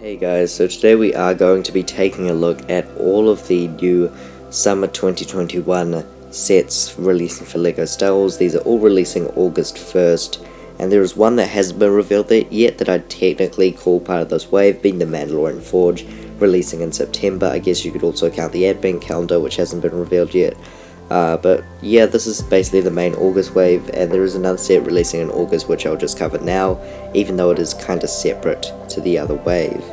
Hey guys, so today we are going to be taking a look at all of the new Summer 2021 sets releasing for LEGO Star Wars. These are all releasing August 1st, and there is one that hasn't been revealed yet that I'd technically call part of this wave, being the Mandalorian Forge, releasing in September. I guess you could also count the Advent Calendar, which hasn't been revealed yet. But yeah, this is basically the main August wave, and there is another set releasing in August which I'll just cover now, even though it is kind of separate to the other wave.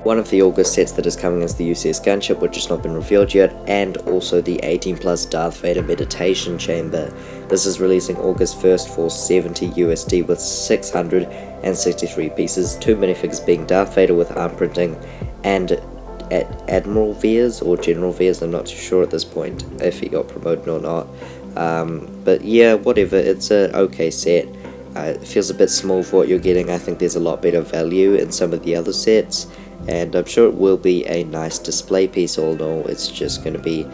One of the August sets that is coming is the UCS gunship, which has not been revealed yet, and also the 18+ Darth Vader meditation chamber. This is releasing August 1st for $70 USD with 663 pieces, 2 minifigures being Darth Vader with arm printing, and Admiral Veers or General Veers, I'm not too sure at this point if he got promoted or not. But yeah, whatever, it's an okay set. It feels a bit small for what you're getting. I think there's a lot better value in some of the other sets, and I'm sure it will be a nice display piece. All in all, it's just going to be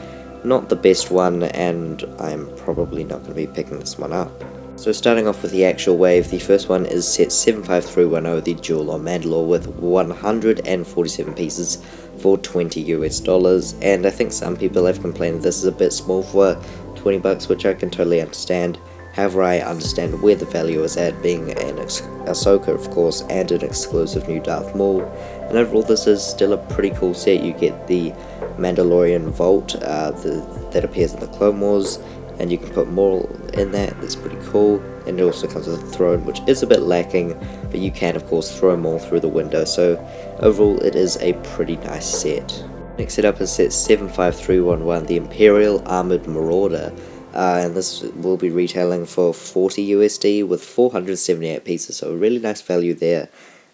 not the best one, and I'm probably not going to be picking this one up. So starting off with the actual wave, the first one is set 75310, the Duel On Mandalore, with 147 pieces for $20 US, and I think some people have complained that this is a bit small for $20, which I can totally understand. However, I understand where the value is at, being an Ahsoka, of course, and an exclusive new Darth Maul. And overall, this is still a pretty cool set. You get the Mandalorian Vault that appears in the Clone Wars, and you can put Maul in that. That's pretty cool. And it also comes with a throne, which is a bit lacking, but you can, of course, throw Maul through the window. So overall, it is a pretty nice set. Next set up is set 75311, the Imperial Armoured Marauder. And this will be retailing for $40 USD with 478 pieces, so a really nice value there.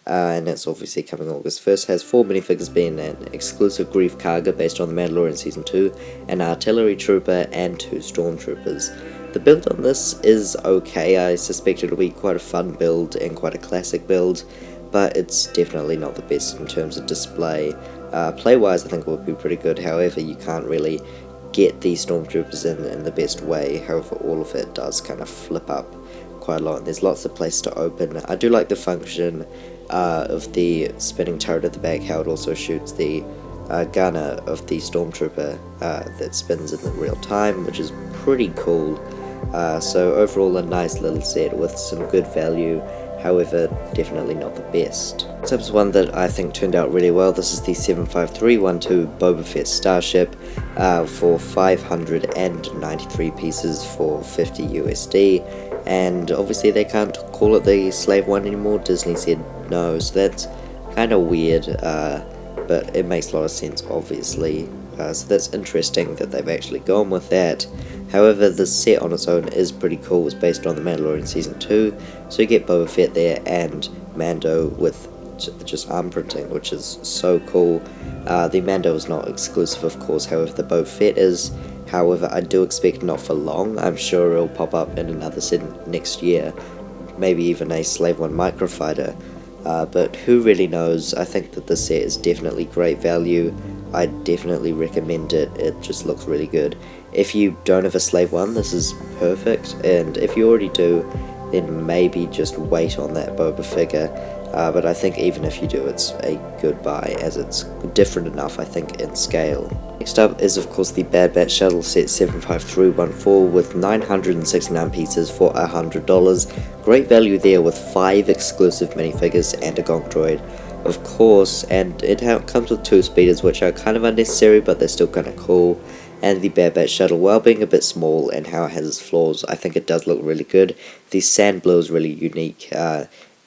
And it's obviously coming August 1st. Has 4 minifigures being an exclusive Grief Karga based on the Mandalorian Season 2, an artillery trooper, and 2 stormtroopers. The build on this is okay. I suspect it'll be quite a fun build and quite a classic build, but it's definitely not the best in terms of display. Play-wise, I think it would be pretty good. However, you can't really get these stormtroopers in the best way. However, all of it does kind of flip up quite a lot, and there's lots of place to open. I do like the function of the spinning turret at the back, how it also shoots the gunner of the stormtrooper that spins in the real time, which is pretty cool. So overall, a nice little set with some good value. However, definitely not the best. This is one that I think turned out really well. This is the 75312 Boba Fett Starship for 593 pieces for $50 USD. And obviously they can't call it the Slave One anymore. Disney said no, so that's kind of weird, but it makes a lot of sense, obviously. So that's interesting that they've actually gone with that. However, the set on its own is pretty cool. It's based on the Mandalorian Season 2, so you get Boba Fett there and Mando with just arm printing, which is so cool. The Mando is not exclusive, of course, however the Boba Fett is. However, I do expect not for long. I'm sure it'll pop up in another set next year, maybe even a Slave One Microfighter. But who really knows? I think that this set is definitely great value. I definitely recommend it. It just looks really good. If you don't have a Slave One, this is perfect, and if you already do, then maybe just wait on that Boba figure. But I think even if you do, it's a good buy, as it's different enough, I think, in scale. Next up is, of course, the Bat Shuttle set 75314 with 969 pieces for $100. Great value there with 5 exclusive minifigures and a gonk droid, of course, and it comes with 2 speeders, which are kind of unnecessary, but they're still kind of cool. And the Bat Shuttle, while being a bit small and how it has its flaws, I think it does look really good. The sand blue is really unique,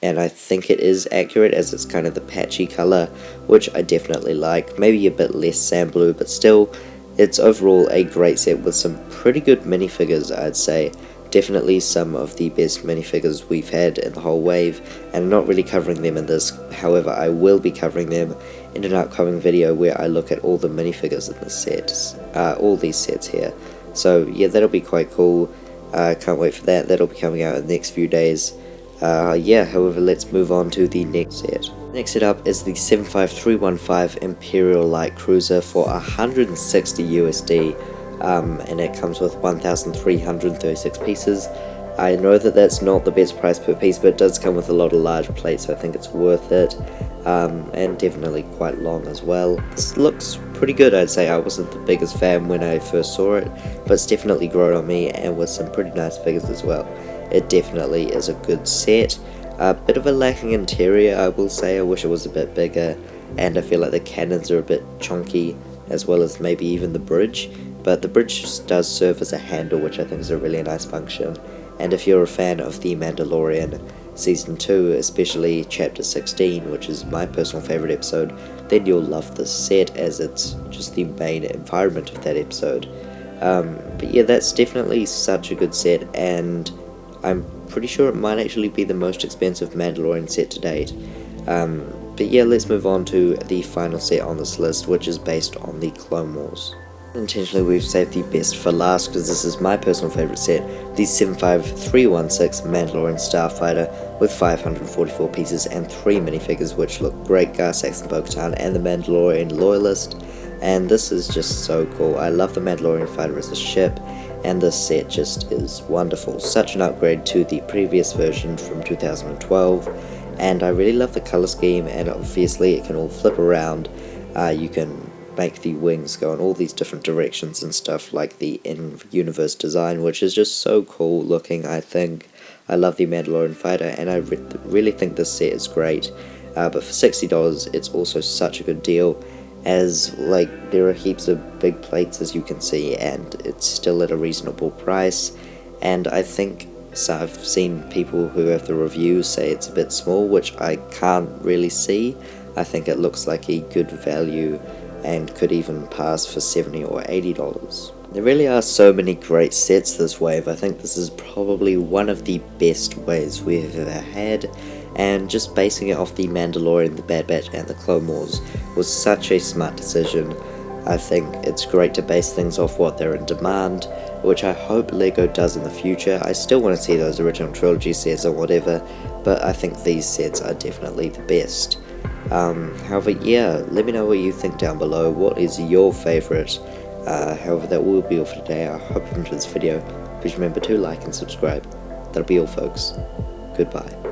and I think it is accurate, as it's kind of the patchy colour, which I definitely like. Maybe a bit less sand blue, but still, it's overall a great set with some pretty good minifigures, I'd say. Definitely some of the best minifigures we've had in the whole wave, and I'm not really covering them in this. However, I will be covering them in an upcoming video where I look at all the minifigures in this set, all these sets here. So yeah, that'll be quite cool. Can't wait for that. That'll be coming out in the next few days. Yeah, however, let's move on to the next set. Next set up is the 75315 Imperial Light Cruiser for 160 USD, and it comes with 1,336 pieces. I know that that's not the best price per piece, but it does come with a lot of large plates, so I think it's worth it, and definitely quite long as well. This looks pretty good, I'd say. I wasn't the biggest fan when I first saw it, but it's definitely grown on me, and with some pretty nice figures as well. It definitely is a good set. A bit of a lacking interior, I will say. I wish it was a bit bigger, and I feel like the cannons are a bit chunky, as well as maybe even the bridge, but the bridge does serve as a handle, which I think is a really nice function. And if you're a fan of The Mandalorian Season 2, especially Chapter 16, which is my personal favourite episode, then you'll love this set, as it's just the main environment of that episode. But yeah, that's definitely such a good set, and I'm pretty sure it might actually be the most expensive Mandalorian set to date. But yeah, let's move on to the final set on this list, which is based on the Clone Wars. Intentionally, we've saved the best for last, because this is my personal favourite set, the 75316 Mandalorian Starfighter, with 544 pieces and 3 minifigures, which look great: Gar Saxon, Bo-Katan, and the Mandalorian Loyalist. And this is just so cool. I love the Mandalorian Fighter as a ship, and this set just is wonderful. Such an upgrade to the previous version from 2012, and I really love the colour scheme, and obviously it can all flip around. You can make the wings go in all these different directions and stuff, like the in-universe design, which is just so cool looking, I think. I love the Mandalorian Fighter, and I really think this set is great. But for $60, it's also such a good deal, as like there are heaps of big plates, as you can see, and it's still at a reasonable price. And I think, so I've seen people who have the reviews say it's a bit small, which I can't really see. I think it looks like a good value and could even pass for $70 or $80. There really are so many great sets this wave. I think this is probably one of the best waves we've ever had, and just basing it off the Mandalorian, the Bad Batch, and the Clone Wars was such a smart decision. I think it's great to base things off what they're in demand, which I hope LEGO does in the future. I still want to see those original trilogy sets or whatever, but I think these sets are definitely the best. However, yeah, let me know what you think down below. What is your favourite? However, that will be all for today. I hope you enjoyed this video. Please remember to like and subscribe. That'll be all, folks. Goodbye.